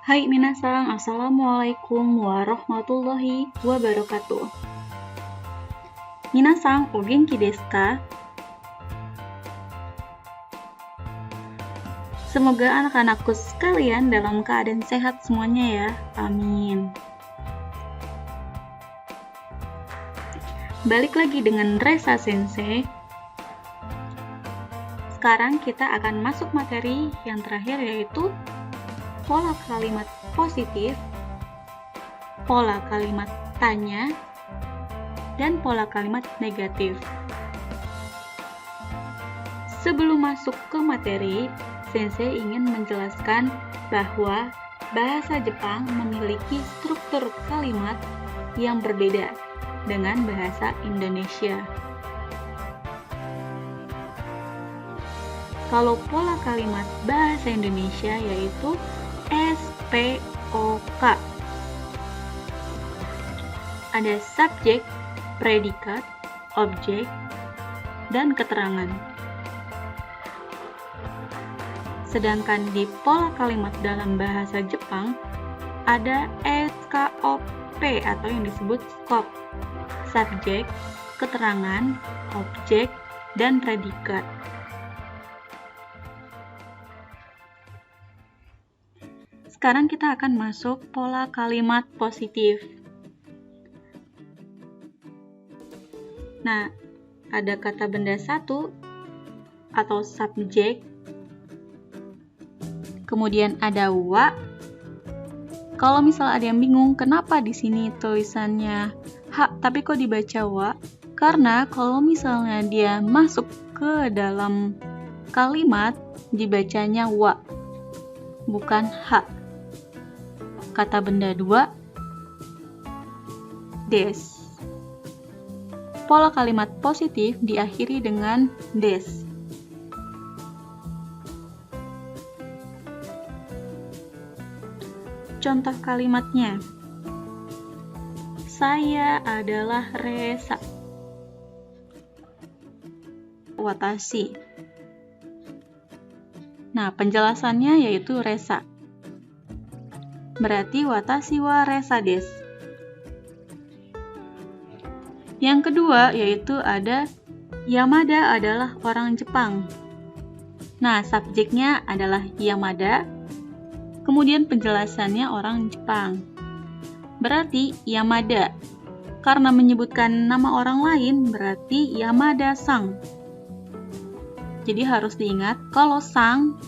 Hai minasang, assalamualaikum warahmatullahi wabarakatuh. Minasang, o genki desu ka? Semoga anak-anakku sekalian dalam keadaan sehat semuanya ya. Amin. Balik lagi dengan Resa Sensei. Sekarang kita akan masuk materi yang terakhir, yaitu pola kalimat positif, pola kalimat tanya, dan pola kalimat negatif. Sebelum masuk ke materi, Sensei ingin menjelaskan bahwa bahasa Jepang memiliki struktur kalimat yang berbeda dengan bahasa Indonesia. Kalau pola kalimat bahasa Indonesia yaitu SPOK. Ada subjek, predikat, objek, dan keterangan. Sedangkan di pola kalimat dalam bahasa Jepang ada SKOP atau yang disebut skop. Subjek, keterangan, objek, dan predikat. Sekarang kita akan masuk pola kalimat positif. Nah, ada kata benda satu atau subjek, kemudian ada wa. Kalau misal ada yang bingung, kenapa di sini tulisannya H tapi kok dibaca wa? Karena kalau misalnya dia masuk ke dalam kalimat, dibacanya wa, bukan H. Kata benda 2, des. Pola kalimat positif diakhiri dengan des. Contoh kalimatnya, saya adalah Resa. Watashi. Nah, penjelasannya yaitu Resa. Berarti watashi wa Resa desu. Yang kedua yaitu ada Yamada adalah orang Jepang. Nah, subjeknya adalah Yamada. Kemudian penjelasannya orang Jepang. Berarti Yamada. Karena menyebutkan nama orang lain berarti Yamada-sang. Jadi harus diingat kalau sang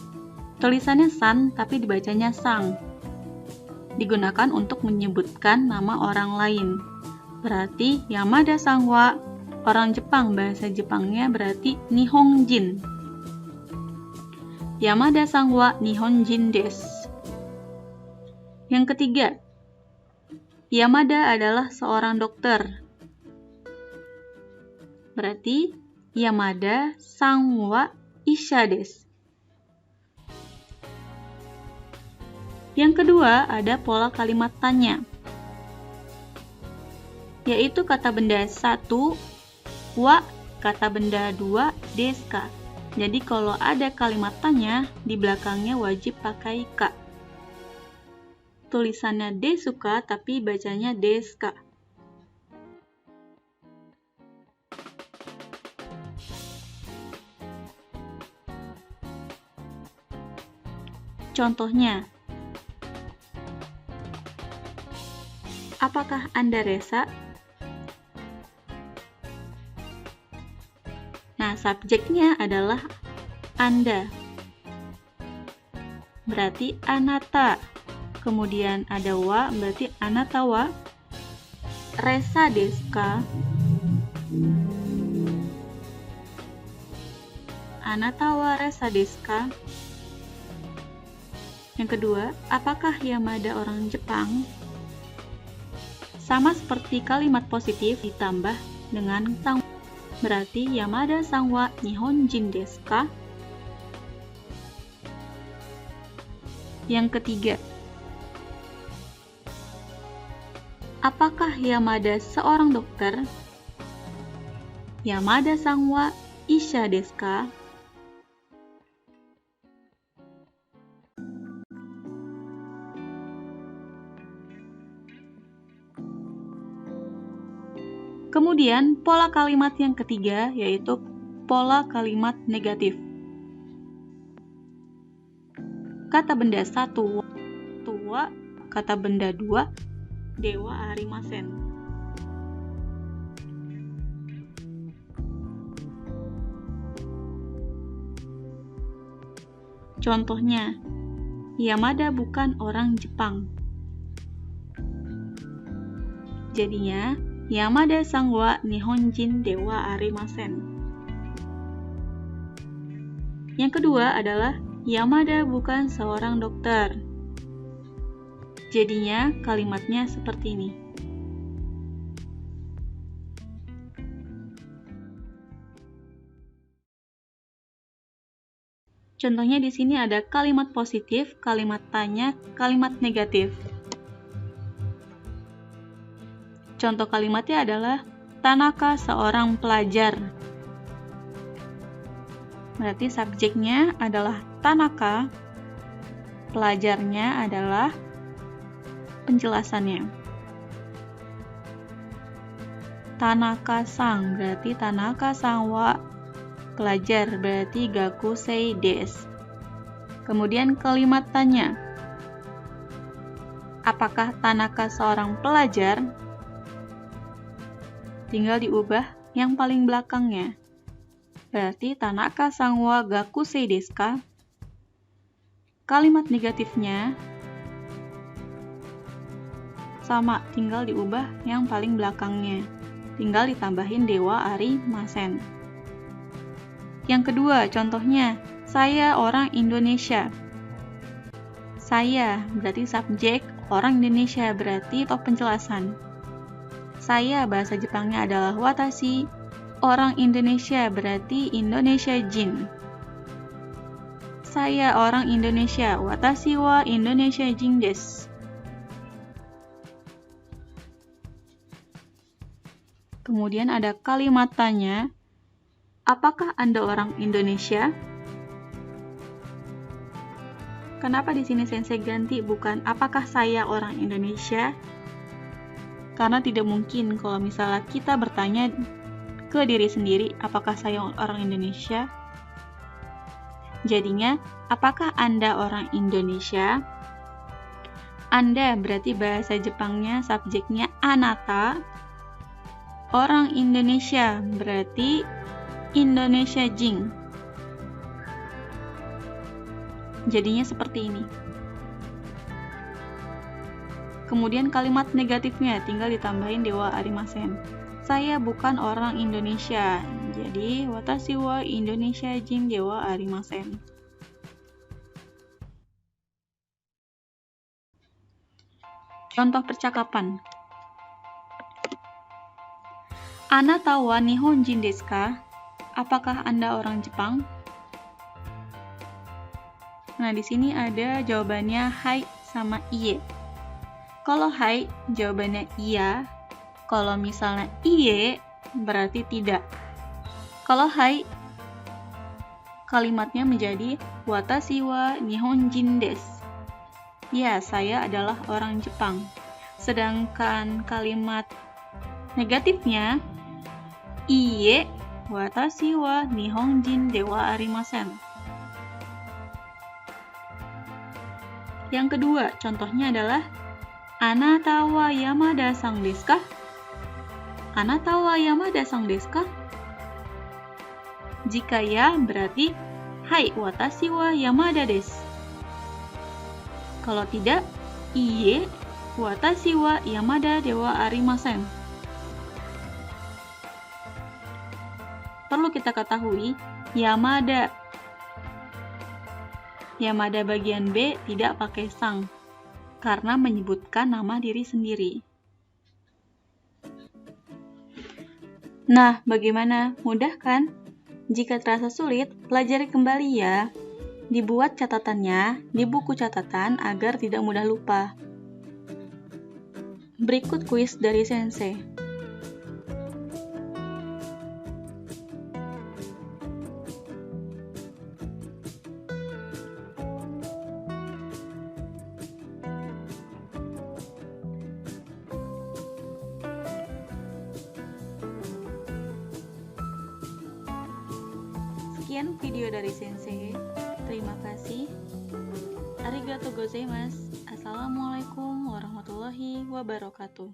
tulisannya san tapi dibacanya sang. Digunakan untuk menyebutkan nama orang lain. Berarti Yamada-sang wa orang Jepang, bahasa Jepangnya berarti Nihonjin. Yamada-sang wa Nihonjin desu. Yang ketiga, Yamada adalah seorang dokter. Berarti Yamada-sang wa isha desu. Yang kedua, ada pola kalimat tanya, yaitu kata benda 1, wa, kata benda 2, desu ka. Jadi kalau ada kalimat tanya, di belakangnya wajib pakai ka. Tulisannya desu ka, tapi bacanya desu ka. Contohnya, apakah Anda Resa? Nah, subjeknya adalah Anda. Berarti anata. Kemudian ada wa, berarti anata wa Resa desu ka? Anata wa Resa desu ka? Yang kedua, apakah Yamada orang Jepang? Sama seperti kalimat positif ditambah dengan sang. Berarti Yamada-sang wa Nihonjin desu ka? Yang ketiga, apakah Yamada seorang dokter? Yamada-sang wa isha desu ka? Kemudian pola kalimat yang ketiga yaitu pola kalimat negatif. Kata benda 1 wa, kata benda 2 dewa arimasen. Contohnya, Yamada bukan orang Jepang. Jadinya, Yamada sang wa Nihonjin dewa arimasen. Yang kedua adalah Yamada bukan seorang dokter. Jadinya, kalimatnya seperti ini. Contohnya di sini ada kalimat positif, kalimat tanya, kalimat negatif. Contoh kalimatnya adalah Tanaka seorang pelajar. Berarti subjeknya adalah Tanaka, pelajarnya adalah penjelasannya. Tanaka-sang berarti Tanaka-sang wa pelajar berarti gakusei desu. Kemudian kalimat tanya. Apakah Tanaka seorang pelajar? Tinggal diubah yang paling belakangnya. Berarti Tanaka sang wa gakusei desu ka? Kalimat negatifnya sama, tinggal diubah yang paling belakangnya. Tinggal ditambahin dewa arimasen. Yang kedua, contohnya, saya orang Indonesia. Saya berarti subjek, orang Indonesia berarti top penjelasan. Saya bahasa Jepangnya adalah watashi, orang Indonesia berarti Indonesia jin. Saya orang Indonesia, watashi wa Indonesia jin desu. Kemudian ada kalimat tanya. Apakah Anda orang Indonesia? Kenapa di sini sensei ganti bukan apakah saya orang Indonesia? Karena tidak mungkin kalau misalnya kita bertanya ke diri sendiri, apakah saya orang Indonesia? Jadinya, apakah Anda orang Indonesia? Anda berarti bahasa Jepangnya subjeknya anata. Orang Indonesia berarti Indonesia jin. Jadinya seperti ini. Kemudian kalimat negatifnya tinggal ditambahin dewa arimasen. Saya bukan orang Indonesia. Jadi watashi wa Indonesia jin dewa arimasen. Contoh percakapan. Anata wa Nihonjin desu ka? Apakah Anda orang Jepang? Nah, di sini ada jawabannya hai sama iye. Kalau hai, jawabannya iya. Kalau misalnya iye, berarti tidak. Kalau hai, kalimatnya menjadi watashi wa Nihonjin desu. Ya, saya adalah orang Jepang. Sedangkan kalimat negatifnya iye, watashi wa Nihonjin dewa arimasen. Yang kedua, contohnya adalah Anata wa Yamada sang desu ka? Anata wa Yamada sang desu ka? Jika ya, berarti hai, watashi wa Yamada desu. Kalau tidak, iye, watashi wa Yamada dewa arimasen. Perlu kita ketahui, Yamada bagian B tidak pakai sang, karena menyebutkan nama diri sendiri. Nah, bagaimana? Mudah kan? Jika terasa sulit, pelajari kembali ya. Dibuat catatannya di buku catatan agar tidak mudah lupa. Berikut kuis dari sensei. Sekian video dari Sensei. Terima kasih. Arigatou gozaimasu. Assalamualaikum warahmatullahi wabarakatuh.